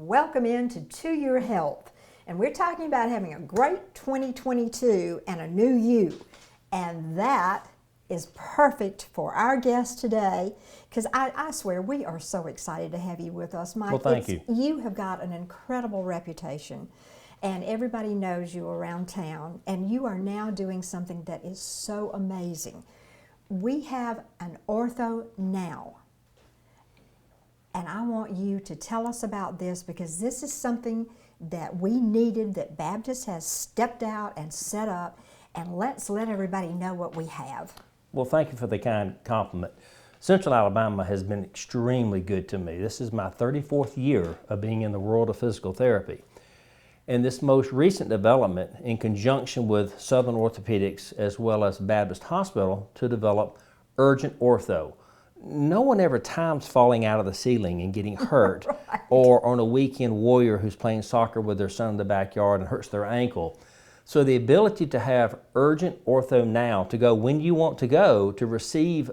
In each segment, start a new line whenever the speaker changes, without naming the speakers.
welcome to Your Health. And we're talking about having a great 2022 and a new you. And that is perfect for our guest today, because I swear we are so excited to have you with us, Mike.
Well, thank you.
You have got an incredible reputation, and everybody knows you around town, and you are now doing something that is so amazing. We have an OrthoNow, and I want you to tell us about this, because this is something that we needed, that Baptist has stepped out and set up, and let's let everybody know what we have.
Well, thank you for the kind compliment. Central Alabama has been extremely good to me. This is my 34th year of being in the world of physical therapy. And this most recent development, in conjunction with Southern Orthopedics as well as Baptist Hospital, to develop urgent ortho. No one ever times falling out of the ceiling and getting hurt,
Right.
Or on a weekend warrior who's playing soccer with their son in the backyard and hurts their ankle. So the ability to have urgent ortho now, to go when you want to go, to receive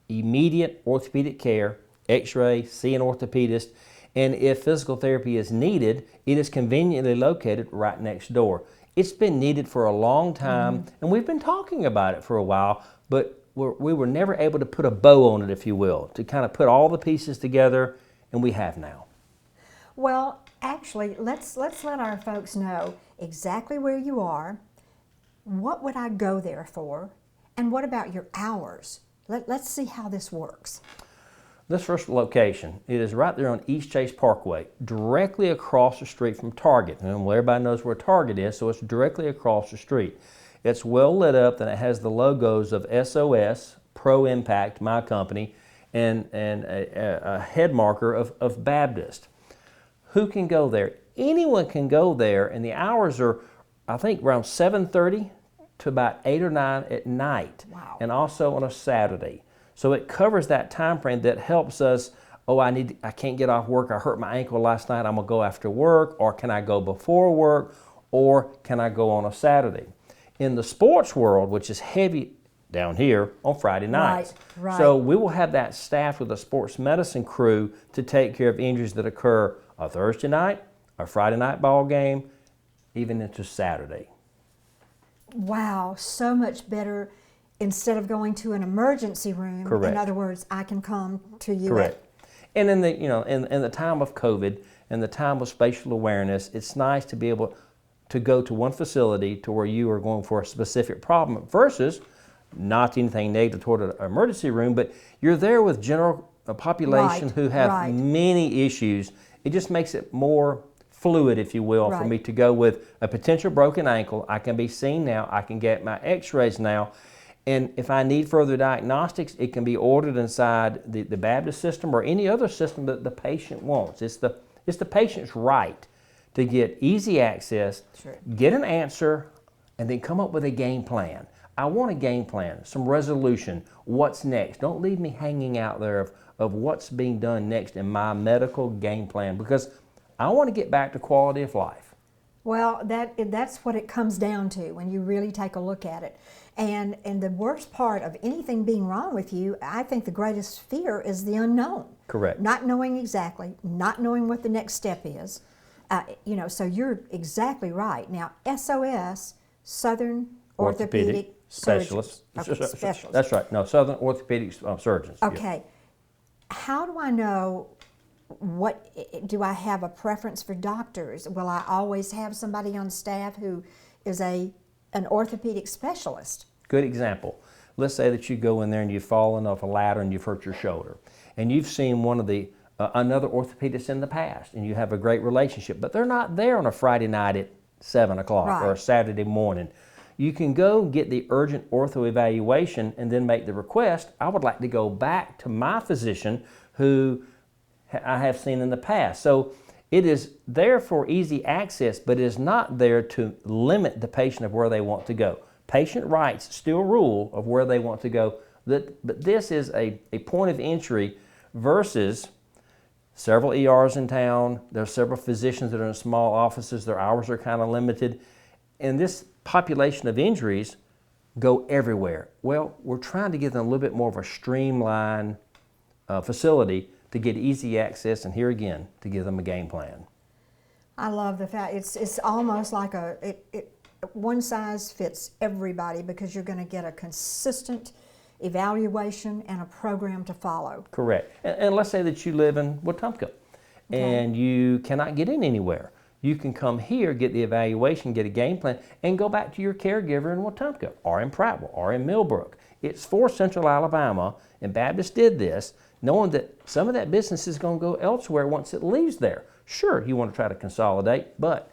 immediate orthopedic care, x-ray, see an orthopedist, and if physical therapy is needed, it is conveniently located right next door. It's been needed for a long time, and we've been talking about it for a while, but we were never able to put a bow on it, if you will, to kind of put all the pieces together, and we have now.
Well, actually, let's let our folks know exactly where you are. What would I go there for? And what about your hours? Let's see how this works.
This first location, it is right there on Eastchase Parkway, directly across the street from Target. And well, everybody knows where Target is, so it's directly across the street. It's well lit up, and it has the logos of SOS, Pro Impact, my company, and a head marker of Baptist. Who can go there? Anyone can go there, and the hours are, I think, around 7:30 to about 8 or 9 at night.
Wow.
And also on a Saturday. So it covers that time frame that helps us, I can't get off work, I hurt my ankle last night, I'm gonna go after work, or can I go before work, or can I go on a Saturday? In the sports world, which is heavy down here, on Friday nights.
Right.
So we will have that staffed with a sports medicine crew to take care of injuries that occur a Thursday night, a Friday night ball game, even into Saturday.
Wow, so much better. Instead of going to an emergency room,
Correct.
In other words, I can come to you.
Correct. And in the in the time of COVID, in the time of spatial awareness, it's nice to be able to go to one facility to where you are going for a specific problem versus not anything negative toward an emergency room, but you're there with general population
Right,
who have
right.
many issues. It just makes it more fluid, if you will, for
Right.
me to go with a potential broken ankle. I can be seen now. I can get my x-rays now. And if I need further diagnostics, it can be ordered inside the Baptist system or any other system that the patient wants. It's the patient's right to get easy access,
Sure.
get an answer, and then come up with a game plan. I want a game plan, some resolution. What's next? Don't leave me hanging out there of what's being done next in my medical game plan, because I want to get back to quality of life.
Well, that's what it comes down to when you really take a look at it. And the worst part of anything being wrong with you, I think the greatest fear is the unknown.
Correct.
Not knowing exactly, not knowing what the next step is. So you're exactly right. Now, SOS, Southern Orthopedic
Specialist.
Okay, specialist.
That's right. No, Southern Orthopedic Surgeons. Yeah.
Okay. How do I know? Do I have a preference for doctors? Will I always have somebody on staff who is an orthopedic specialist?
Good example. Let's say that you go in there and you've fallen off a ladder and you've hurt your shoulder, and you've seen one of the another orthopedist in the past, and you have a great relationship, but they're not there on a Friday night at 7 o'clock
Right.
or a Saturday morning. You can go get the urgent ortho evaluation and then make the request, I would like to go back to my physician who I have seen in the past. So it is there for easy access, but it is not there to limit the patient of where they want to go. Patient rights still rule of where they want to go, but this is a point of entry versus several ERs in town. There are several physicians that are in small offices. Their hours are kind of limited. And this population of injuries go everywhere. Well, we're trying to give them a little bit more of a streamlined facility to get easy access, and here again, to give them a game plan.
I love the fact it's almost like one size fits everybody, because you're going to get a consistent evaluation and a program to follow.
Correct. And let's say that you live in Wetumpka and you cannot get in anywhere. You can come here, get the evaluation, get a game plan, and go back to your caregiver in Wetumpka or in Prattville or in Millbrook. It's for Central Alabama, and Baptist did this, knowing that some of that business is going to go elsewhere once it leaves there. Sure, you want to try to consolidate, but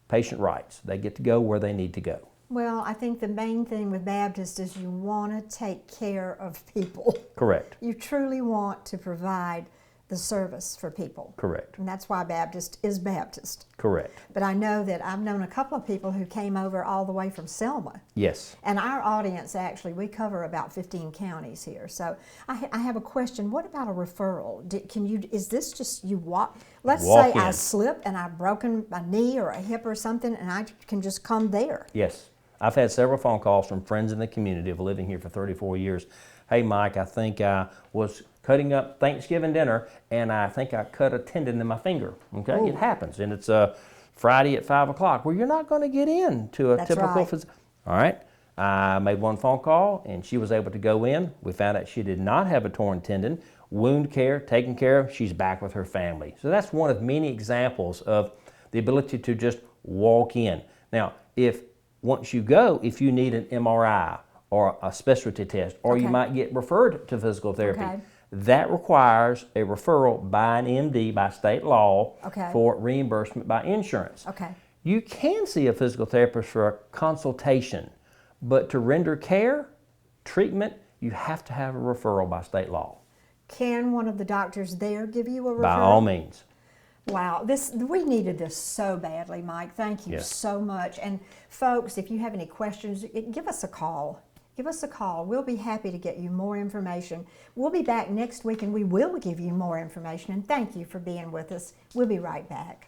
patient rights. They get to go where they need to go.
Well, I think the main thing with Baptist is you want to take care of people.
Correct.
You truly want to provide the service for people.
Correct.
And that's why Baptist is Baptist.
Correct.
But I know that I've known a couple of people who came over all the way from Selma.
Yes.
And our audience, actually, we cover about 15 counties here. So I have a question. What about a referral? Is this just you walk? Let's say I slip and I've broken a knee or a hip or something, and I can just come there.
Yes. I've had several phone calls from friends in the community of living here for 34 years. Hey, Mike, I think I was cutting up Thanksgiving dinner, and I think I cut a tendon in my finger. Okay, Ooh. It happens, and it's Friday at 5 o'clock. Well, you're not going to get into a
That's
typical
right.
All right, I made one phone call, and she was able to go in. We found out she did not have a torn tendon. Wound care, taken care of, she's back with her family. So that's one of many examples of the ability to just walk in. Now, once you go, if you need an MRI or a specialty test, or you might get referred to physical therapy, that requires a referral by an MD by state law for reimbursement by insurance. You can see a physical therapist for a consultation, but to render care, treatment, you have to have a referral by state law.
Can one of the doctors there give you a referral?
By all means.
Wow, we needed this so badly, Mike. Thank you so much. And folks, if you have any questions, give us a call. Give us a call. We'll be happy to get you more information. We'll be back next week, and we will give you more information. And thank you for being with us. We'll be right back.